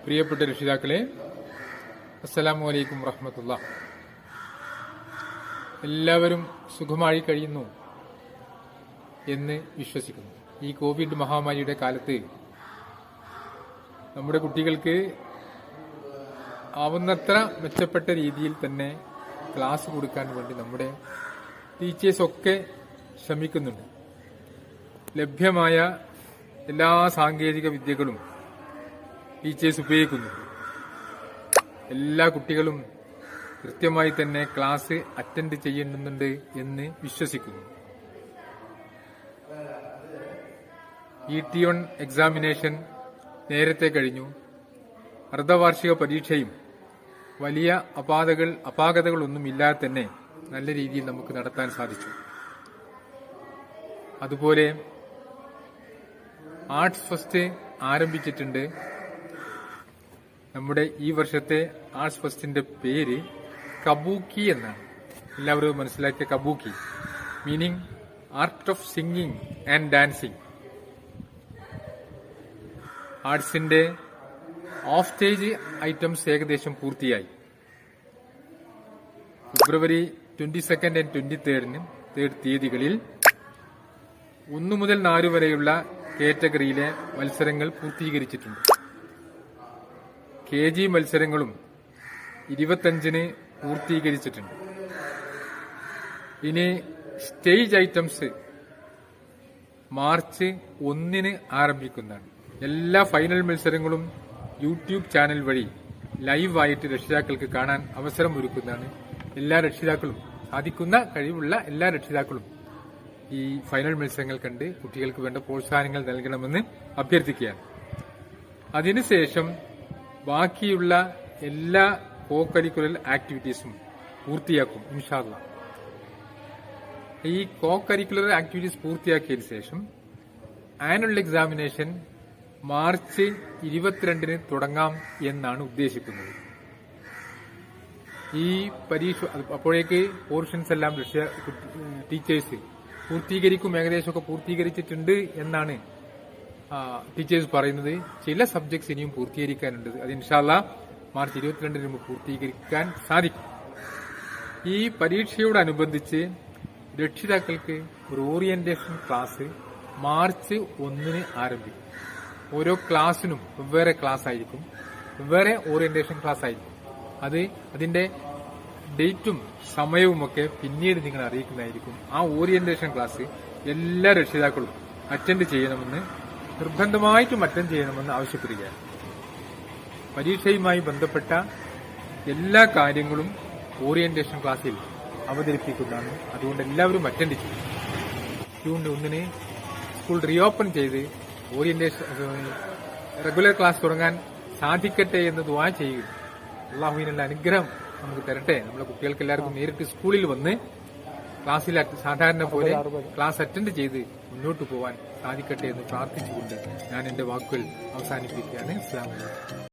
പ്രിയപ്പെട്ട രക്ഷിതാക്കളെ, അസ്സലാമു അലൈക്കും വറഹ്മത്തുള്ളാഹി. എല്ലാവരും സുഖമായി കഴിയുന്നു എന്ന് വിശ്വസിക്കുന്നു. ഈ കോവിഡ് മഹാമാരിയുടെ കാലത്ത് നമ്മുടെ കുട്ടികൾക്ക് ആവുന്നത്ര മെച്ചപ്പെട്ട രീതിയിൽ തന്നെ ക്ലാസ് കൊടുക്കാൻ വേണ്ടി നമ്മുടെ ടീച്ചേഴ്സൊക്കെ ശ്രമിക്കുന്നുണ്ട്. ലഭ്യമായ എല്ലാ സാങ്കേതിക വിദ്യകളും ടീച്ചേഴ്സ് ഉപയോഗിക്കുന്നു. എല്ലാ കുട്ടികളും കൃത്യമായി തന്നെ ക്ലാസ് അറ്റൻഡ് ചെയ്യുന്നുണ്ട് എന്ന് വിശ്വസിക്കുന്നു. ET1 എക്സാമിനേഷൻ നേരത്തെ കഴിഞ്ഞു. അർദ്ധവാർഷിക പരീക്ഷയും വലിയ അപാകതകളൊന്നുമില്ലാതെ തന്നെ നല്ല രീതിയിൽ നമുക്ക് നടത്താൻ സാധിച്ചു. അതുപോലെ ആർട്സ് ഫസ്റ്റ് ആരംഭിച്ചിട്ടുണ്ട്. നമ്മുടെ ഈ വർഷത്തെ ആർട്സ് ഫസ്റ്റിന്റെ പേര് കബൂക്കി എന്നാണ്. എല്ലാവരും മനസ്സിലാക്കിയ Kabuki meaning art of singing and dancing. ആർട്സിന്റെ ഓഫ് സ്റ്റേജ് ഐറ്റംസ് ഏകദേശം പൂർത്തിയായി. ഫെബ്രുവരി 22 and 23 തീയതികളിൽ 1 മുതൽ 4 വരെയുള്ള കാറ്റഗറിയിലെ മത്സരങ്ങൾ പൂർത്തീകരിച്ചിട്ടുണ്ട്. KG മത്സരങ്ങളും 25 പൂർത്തീകരിച്ചിട്ടുണ്ട്. ഇനി സ്റ്റേജ് ഐറ്റംസ് മാർച്ച് 1 ആരംഭിക്കുന്നതാണ്. എല്ലാ ഫൈനൽ മത്സരങ്ങളും യൂട്യൂബ് ചാനൽ വഴി ലൈവായിട്ട് രക്ഷിതാക്കൾക്ക് കാണാൻ അവസരം ഒരുക്കുന്നതാണ്. എല്ലാ രക്ഷിതാക്കളും, സാധിക്കുന്ന കഴിവുള്ള എല്ലാ രക്ഷിതാക്കളും ഈ ഫൈനൽ മത്സരങ്ങൾ കണ്ട് കുട്ടികൾക്ക് വേണ്ട പ്രോത്സാഹനങ്ങൾ നൽകണമെന്ന് അഭ്യർത്ഥിക്കുകയാണ്. അതിനുശേഷം ബാക്കിയുള്ള എല്ലാ കോ കരിക്കുലർ ആക്ടിവിറ്റീസും പൂർത്തിയാക്കും ഇൻഷാ അല്ലാഹ്. ഈ കോ കരിക്കുലർ ആക്ടിവിറ്റീസ് പൂർത്തിയാക്കിയതിനു ശേഷം ആനുവൽ എക്സാമിനേഷൻ മാർച്ച് 22 തുടങ്ങാം എന്നാണ് ഉദ്ദേശിക്കുന്നത്. ഈ പരീക്ഷ അപ്പോഴേക്ക് പോർഷൻസ് എല്ലാം ടീച്ചേഴ്സ് പൂർത്തീകരിക്കും, ഏകദേശമൊക്കെ പൂർത്തീകരിച്ചിട്ടുണ്ട് എന്നാണ് ടീച്ചേഴ്സ് പറയുന്നത്. ചില സബ്ജക്ട്സ് ഇനിയും പൂർത്തീകരിക്കാനുണ്ട്. അത് ഇൻഷാ അല്ലാഹ് മാർച്ച് 22 പൂർത്തീകരിക്കാൻ സാധിക്കും. ഈ പരീക്ഷയോടനുബന്ധിച്ച് രക്ഷിതാക്കൾക്ക് ഒരു ഓറിയന്റേഷൻ ക്ലാസ് മാർച്ച് 1 ആരംഭിക്കും. ഓരോ ക്ലാസ്സിനും വെവ്വേറെ ക്ലാസ് ആയിരിക്കും, വെവ്വേറെ ഓറിയന്റേഷൻ ക്ലാസ് ആയിരിക്കും. അതിന്റെ ഡേറ്റും സമയവുമൊക്കെ പിന്നീട് നിങ്ങൾ അറിയിക്കുന്നതായിരിക്കും. ആ ഓറിയന്റേഷൻ ക്ലാസ് എല്ലാ രക്ഷിതാക്കളും അറ്റൻഡ് ചെയ്യണമെന്ന്, നിർബന്ധമായിട്ടും അറ്റൻഡ് ചെയ്യണമെന്ന് ആവശ്യപ്പെടുകയാണ്. പരീക്ഷയുമായി ബന്ധപ്പെട്ട എല്ലാ കാര്യങ്ങളും ഓറിയന്റേഷൻ ക്ലാസ്സിൽ അവതരിപ്പിക്കുന്നതാണ്. അതുകൊണ്ട് എല്ലാവരും അറ്റൻഡ് ചെയ്യും. ജൂൺ 1 സ്കൂൾ റീഓപ്പൺ ചെയ്ത് റെഗുലർ ക്ലാസ് തുടങ്ങാൻ സാധിക്കട്ടെ എന്ന് ദുആ ചെയ്യുക. അള്ളാഹുവിനുള്ള അനുഗ്രഹം നമുക്ക് തരട്ടെ. നമ്മുടെ കുട്ടികൾക്ക് എല്ലാവർക്കും നേരിട്ട് സ്കൂളിൽ വന്ന് ക്ലാസ്സിൽ സാധാരണ പോലെ ക്ലാസ് അറ്റൻഡ് ചെയ്ത് മുന്നോട്ട് പോകാൻ സാധിക്കട്ടെ എന്ന് പ്രാർത്ഥിച്ചുകൊണ്ട് ഞാൻ എന്റെ വാക്കുകൾ അവസാനിപ്പിക്കുകയാണ്. അസ്സലാമു അലൈക്കും.